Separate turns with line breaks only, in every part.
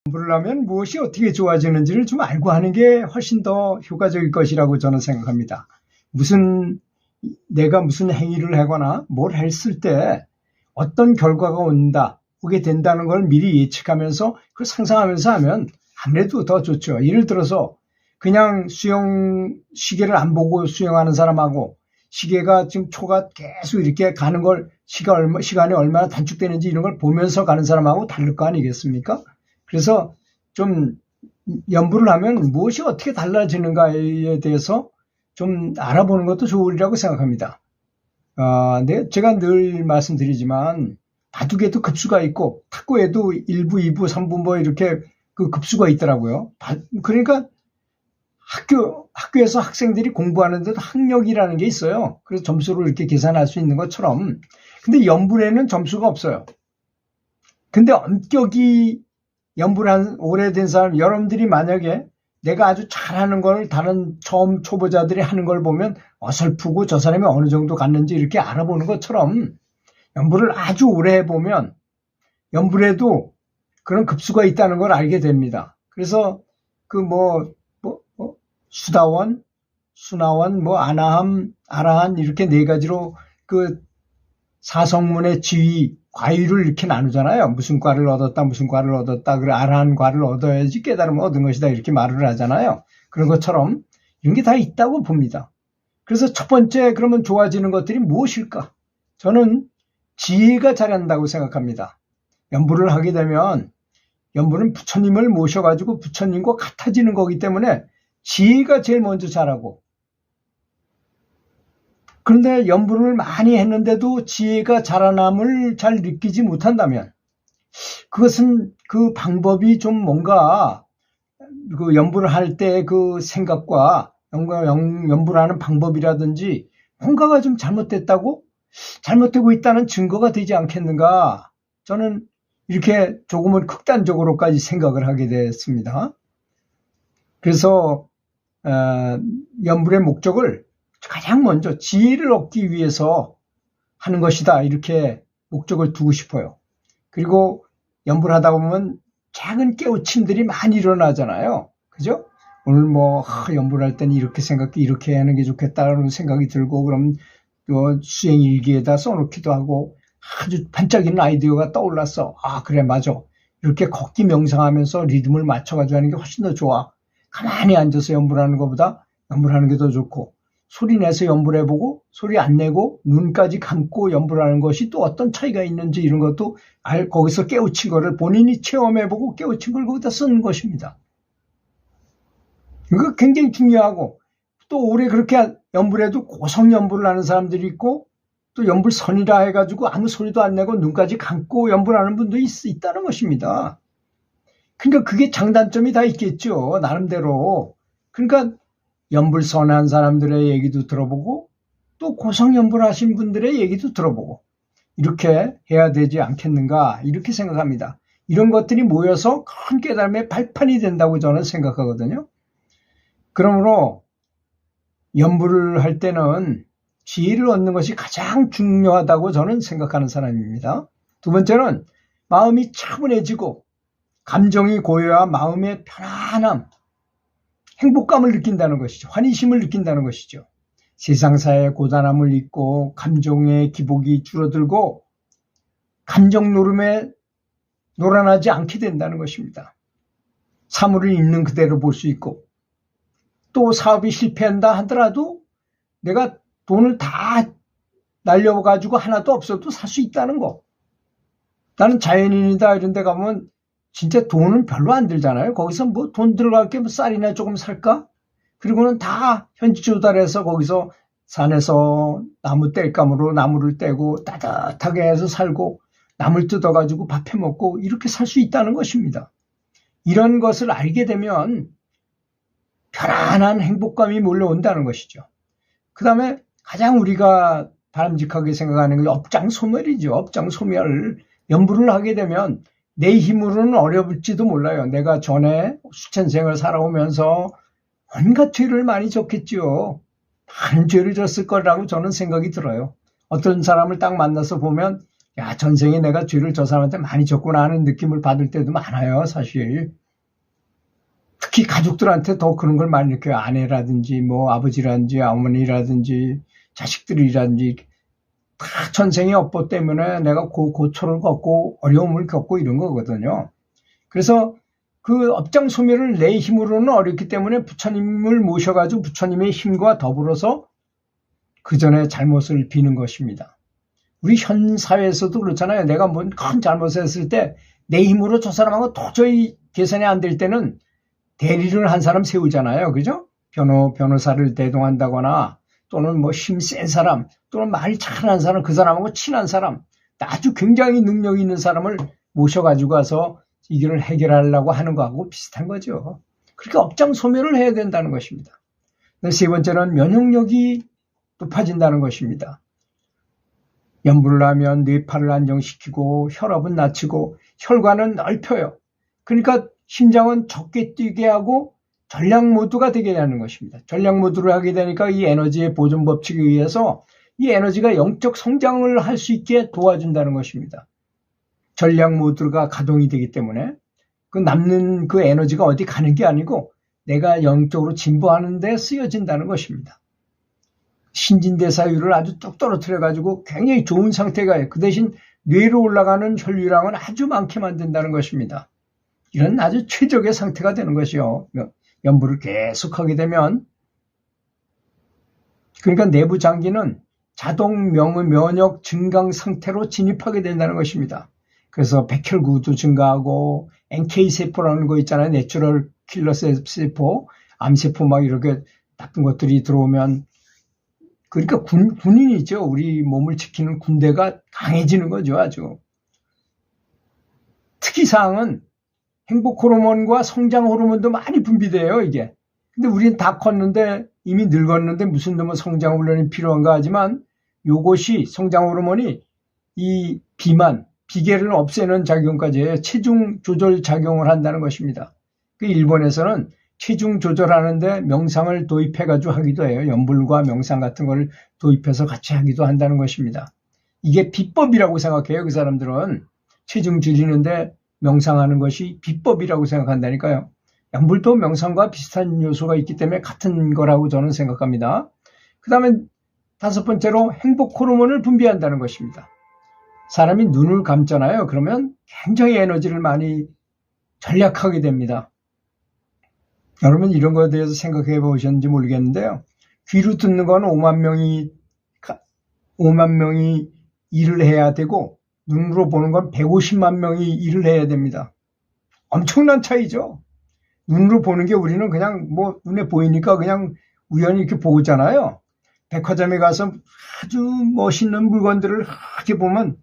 공부를 하면 무엇이 어떻게 좋아지는지를 좀 알고 하는 게 훨씬 더 효과적일 것이라고 저는 생각합니다. 내가 무슨 행위를 하거나 뭘 했을 때 어떤 결과가 온다, 오게 된다는 걸 미리 예측하면서 그걸 상상하면서 하면 아무래도 더 좋죠. 예를 들어서 그냥 시계를 안 보고 수영하는 사람하고 시계가 지금 초가 계속 이렇게 가는 걸 시간이 얼마나 단축되는지 이런 걸 보면서 가는 사람하고 다를 거 아니겠습니까? 그래서 좀 연구를 하면 무엇이 어떻게 달라지는가에 대해서 좀 알아보는 것도 좋으리라고 생각합니다. 제가 늘 말씀드리지만 바둑에도 급수가 있고 탁구에도 1부, 2부, 3부 뭐 이렇게 그 급수가 있더라고요. 그러니까 학교에서 학생들이 공부하는데도 학력이라는 게 있어요. 그래서 점수를 이렇게 계산할 수 있는 것처럼. 근데 연분에는 점수가 없어요. 근데 엄격히 연분을 한 오래된 사람, 여러분들이 만약에 내가 아주 잘하는 걸 다른 처음 초보자들이 하는 걸 보면 어설프고 저 사람이 어느 정도 갔는지 이렇게 알아보는 것처럼 연분을 아주 오래 해보면 연분에도 그런 급수가 있다는 걸 알게 됩니다. 그래서 수다원, 순하원, 아나함, 아라한 이렇게 네 가지로 그 사성문의 지위, 과위를 이렇게 나누잖아요. 무슨 과를 얻었다, 무슨 과를 얻었다. 그래, 아라한 과를 얻어야지 깨달음을 얻은 것이다. 이렇게 말을 하잖아요. 그런 것처럼 이런 게 다 있다고 봅니다. 그래서 첫 번째 그러면 좋아지는 것들이 무엇일까? 저는 지혜가 잘한다고 생각합니다. 연부를 하게 되면 연부는 부처님을 모셔가지고 부처님과 같아지는 거기 때문에 지혜가 제일 먼저 자라고, 그런데 연부를 많이 했는데도 지혜가 자라남을 잘 느끼지 못한다면 그것은 그 방법이 좀 뭔가 그 연부를 할 때 그 생각과 연부를 하는 방법이라든지 뭔가가 좀 잘못되고 있다는 증거가 되지 않겠는가, 저는 이렇게 조금은 극단적으로까지 생각을 하게 됐습니다. 그래서 연불의 목적을 가장 먼저 지혜를 얻기 위해서 하는 것이다, 이렇게 목적을 두고 싶어요. 그리고 연불을 하다 보면 작은 깨우침들이 많이 일어나잖아요. 그죠? 오늘 연불을 할 때는 이렇게 이렇게 하는 게 좋겠다라는 생각이 들고, 그럼 수행 일기에다 써놓기도 하고 아주 반짝이는 아이디어가 떠올랐어. 그래, 맞아. 이렇게 걷기 명상하면서 리듬을 맞춰가지고 하는 게 훨씬 더 좋아. 가만히 앉아서 연불하는 것보다 연불하는 게 더 좋고, 소리 내서 연불해보고 소리 안 내고 눈까지 감고 연불하는 것이 또 어떤 차이가 있는지 이런 것도 거기서 깨우친 거를 본인이 체험해보고 깨우친 걸 거기다 쓰는 것입니다. 이거 굉장히 중요하고, 또 오래 그렇게 연불해도 고성 연불을 하는 사람들이 있고, 또 연불선이라 해가지고 아무 소리도 안 내고 눈까지 감고 연불하는 분도 있다는 것입니다. 그러니까 그게 장단점이 다 있겠죠, 나름대로. 그러니까 연불선한 사람들의 얘기도 들어보고 또 고성연불 하신 분들의 얘기도 들어보고 이렇게 해야 되지 않겠는가, 이렇게 생각합니다. 이런 것들이 모여서 큰 깨달음의 발판이 된다고 저는 생각하거든요. 그러므로 연불을 할 때는 지혜를 얻는 것이 가장 중요하다고 저는 생각하는 사람입니다. 두 번째는 마음이 차분해지고 감정이 고요한 마음의 편안함, 행복감을 느낀다는 것이죠. 환희심을 느낀다는 것이죠. 세상사의 고단함을 잊고 감정의 기복이 줄어들고 감정 노름에 놀아나지 않게 된다는 것입니다. 사물을 있는 그대로 볼 수 있고, 또 사업이 실패한다 하더라도 내가 돈을 다 날려가지고 하나도 없어도 살 수 있다는 거. 나는 자연인이다 이런 데 가면 진짜 돈은 별로 안 들잖아요. 거기서 돈 들어갈 게 쌀이나 조금 살까? 그리고는 다 현지 조달해서 거기서 산에서 나무 땔감으로 나무를 떼고 따뜻하게 해서 살고 나물 뜯어가지고 밥 해먹고 이렇게 살 수 있다는 것입니다. 이런 것을 알게 되면 편안한 행복감이 몰려온다는 것이죠. 그 다음에 가장 우리가 바람직하게 생각하는 게 업장소멸이죠. 업장소멸. 연불을 하게 되면 내 힘으로는 어려울지도 몰라요. 내가 전에 수천생을 살아오면서 온갖 죄를 많이 졌겠죠. 많은 죄를 졌을 거라고 저는 생각이 들어요. 어떤 사람을 딱 만나서 보면 야, 전생에 내가 죄를 저 사람한테 많이 졌구나 하는 느낌을 받을 때도 많아요, 사실. 특히 가족들한테 더 그런 걸 많이 느껴요. 아내라든지, 뭐, 아버지라든지, 어머니라든지, 자식들이라든지, 다 전생의 업보 때문에 내가 고초를 겪고 어려움을 겪고 이런 거거든요. 그래서 그 업장 소멸을 내 힘으로는 어렵기 때문에 부처님을 모셔가지고 부처님의 힘과 더불어서 그 전에 잘못을 비는 것입니다. 우리 현 사회에서도 그렇잖아요. 내가 뭔 큰 잘못을 했을 때 내 힘으로 저 사람하고 도저히 개선이 안 될 때는 대리를 한 사람 세우잖아요. 그죠? 변호사를 대동한다거나 또는 뭐 힘 센 사람 또는 말이 잘하는 사람, 그 사람하고 친한 사람, 아주 굉장히 능력 있는 사람을 모셔가지고 가서 이 길을 해결하려고 하는 거하고 비슷한 거죠. 그렇게 업장 소멸을 해야 된다는 것입니다. 세 번째는 면역력이 높아진다는 것입니다. 염불을 하면 뇌파를 안정시키고 혈압은 낮추고 혈관은 넓혀요. 그러니까 심장은 적게 뛰게 하고 전략 모드가 되게 하는 것입니다. 전략 모드를 하게 되니까 이 에너지의 보존 법칙에 의해서 이 에너지가 영적 성장을 할 수 있게 도와준다는 것입니다. 전략 모드가 가동이 되기 때문에 그 남는 그 에너지가 어디 가는 게 아니고 내가 영적으로 진보하는 데 쓰여진다는 것입니다. 신진대사율을 아주 뚝 떨어뜨려가지고 굉장히 좋은 상태가 그 대신 뇌로 올라가는 혈류량은 아주 많게 만든다는 것입니다. 이런 아주 최적의 상태가 되는 것이요. 염불을 계속하게 되면 그러니까 내부 장기는 자동 면역 증강 상태로 진입하게 된다는 것입니다. 그래서 백혈구도 증가하고 NK세포라는 거 있잖아요. 내추럴 킬러 세포, 암세포 막 이렇게 나쁜 것들이 들어오면 그러니까 군인이죠. 우리 몸을 지키는 군대가 강해지는 거죠. 아주. 특이사항은 행복 호르몬과 성장 호르몬도 많이 분비돼요. 이게. 근데 우리는 다 컸는데 이미 늙었는데 무슨 놈의 성장 훈련이 필요한가 하지만 요것이 성장 호르몬이 이 비만, 비계를 없애는 작용까지 해요. 체중 조절 작용을 한다는 것입니다. 그 일본에서는 체중 조절하는데 명상을 도입해가지고 하기도 해요. 염불과 명상 같은 걸 도입해서 같이 하기도 한다는 것입니다. 이게 비법이라고 생각해요. 그 사람들은 체중 줄이는데 명상하는 것이 비법이라고 생각한다니까요. 염불도 명상과 비슷한 요소가 있기 때문에 같은 거라고 저는 생각합니다. 그 다음에 다섯 번째로 행복 호르몬을 분비한다는 것입니다. 사람이 눈을 감잖아요. 그러면 굉장히 에너지를 많이 절약하게 됩니다. 여러분 이런 거에 대해서 생각해 보셨는지 모르겠는데요. 귀로 듣는 건 5만 명이 일을 해야 되고 눈으로 보는 건 150만 명이 일을 해야 됩니다. 엄청난 차이죠. 눈으로 보는 게 우리는 그냥 뭐 눈에 보이니까 그냥 우연히 이렇게 보잖아요. 백화점에 가서 아주 멋있는 물건들을 이렇게 보면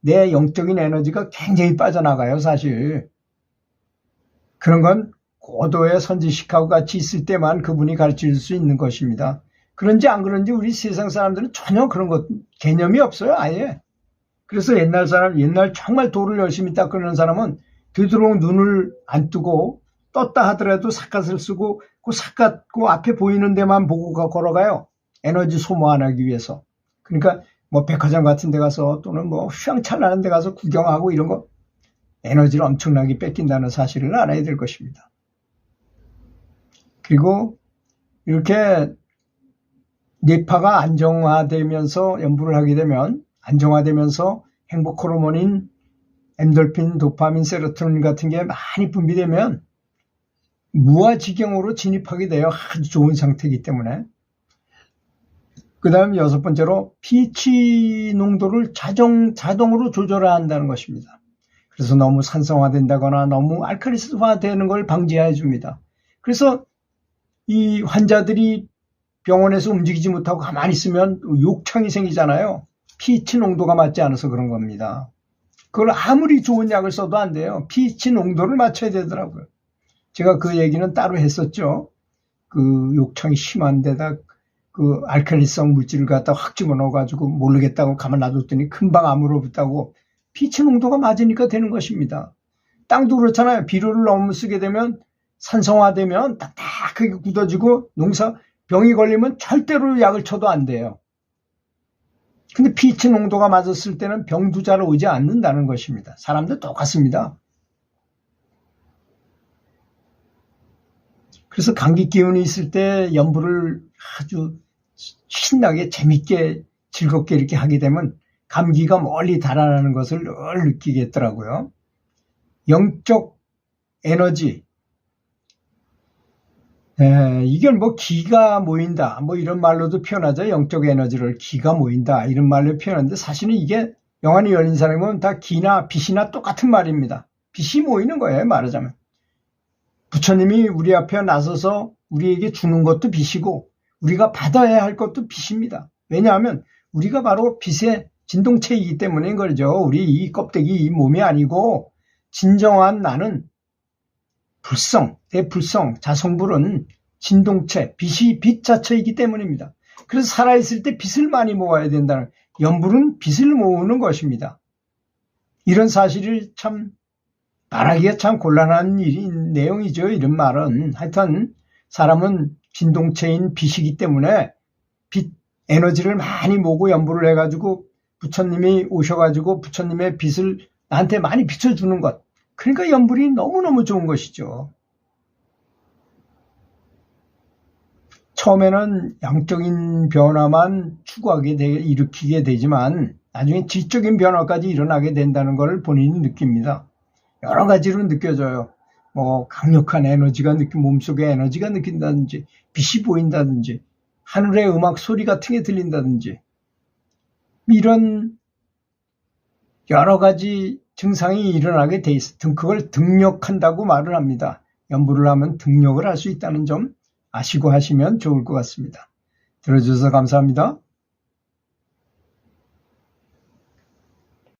내 영적인 에너지가 굉장히 빠져나가요, 사실. 그런 건 고도의 선지식하고 같이 있을 때만 그분이 가르칠 수 있는 것입니다. 그런지 안 그런지 우리 세상 사람들은 전혀 그런 것 개념이 없어요, 아예. 그래서 옛날 정말 돌을 열심히 닦는 사람은 되도록 눈을 안 뜨고 떴다 하더라도 삿갓을 쓰고 그 삿갓 그 앞에 보이는 데만 보고 걸어가요. 에너지 소모 안 하기 위해서. 그러니까 뭐 백화점 같은 데 가서 또는 뭐 휘황찬란한 데 가서 구경하고 이런 거 에너지를 엄청나게 뺏긴다는 사실을 알아야 될 것입니다. 그리고 이렇게 뇌파가 안정화되면서 염불을 하게 되면 안정화되면서 행복 호르몬인 엔돌핀, 도파민, 세로토닌 같은 게 많이 분비되면 무아지경으로 진입하게 돼요. 아주 좋은 상태이기 때문에. 그 다음 여섯 번째로 pH 농도를 자동으로 조절해야 한다는 것입니다. 그래서 너무 산성화된다거나 너무 알칼리화되는 걸 방지해 줍니다. 그래서 이 환자들이 병원에서 움직이지 못하고 가만히 있으면 욕창이 생기잖아요. pH 농도가 맞지 않아서 그런 겁니다. 그걸 아무리 좋은 약을 써도 안 돼요. pH 농도를 맞춰야 되더라고요. 제가 그 얘기는 따로 했었죠. 그 욕창이 심한 데다 그 알칼리성 물질을 갖다 확 집어넣어가지고 모르겠다고 가만 놔뒀더니 금방 암으로 붙다고 pH 농도가 맞으니까 되는 것입니다. 땅도 그렇잖아요. 비료를 너무 쓰게 되면 산성화되면 딱딱하게 굳어지고 병이 걸리면 절대로 약을 쳐도 안 돼요. 근데 pH 농도가 맞았을 때는 병도 잘 오지 않는다는 것입니다. 사람도 똑같습니다. 그래서 감기 기운이 있을 때 연불을 아주 신나게 재밌게 즐겁게 이렇게 하게 되면 감기가 멀리 달아나는 것을 늘 느끼겠더라고요. 영적 에너지, 이건 뭐 기가 모인다 뭐 이런 말로도 표현하죠. 영적 에너지를 기가 모인다 이런 말로 표현하는데 사실은 이게 영안이 열린 사람은 다 기나 빛이나 똑같은 말입니다. 빛이 모이는 거예요. 말하자면 부처님이 우리 앞에 나서서 우리에게 주는 것도 빛이고 우리가 받아야 할 것도 빛입니다. 왜냐하면 우리가 바로 빛의 진동체이기 때문인 거죠. 우리 이 껍데기 이 몸이 아니고 진정한 나는 불성, 대불성, 자성불은 진동체, 빛이 빛 자체이기 때문입니다. 그래서 살아있을 때 빛을 많이 모아야 된다는, 연불은 빛을 모으는 것입니다. 이런 사실을 참 말하기가 참 곤란한 내용이죠. 이런 말은. 하여튼 사람은 진동체인 빛이기 때문에 빛 에너지를 많이 모으고 연불을 해가지고 부처님이 오셔가지고 부처님의 빛을 나한테 많이 비춰주는 것. 그러니까 연불이 너무너무 좋은 것이죠. 처음에는 양적인 변화만 일으키게 되지만 나중에 질적인 변화까지 일어나게 된다는 것을 본인이 느낍니다. 여러 가지로 느껴져요. 뭐 강력한 에너지가 몸속에 에너지가 느낀다든지 빛이 보인다든지 하늘의 음악 소리 같은 게 들린다든지 이런 여러 가지 증상이 일어나게 돼 있어. 그걸 등력한다고 말을 합니다. 연불을 하면 등력을 할 수 있다는 점 아시고 하시면 좋을 것 같습니다. 들어주셔서 감사합니다.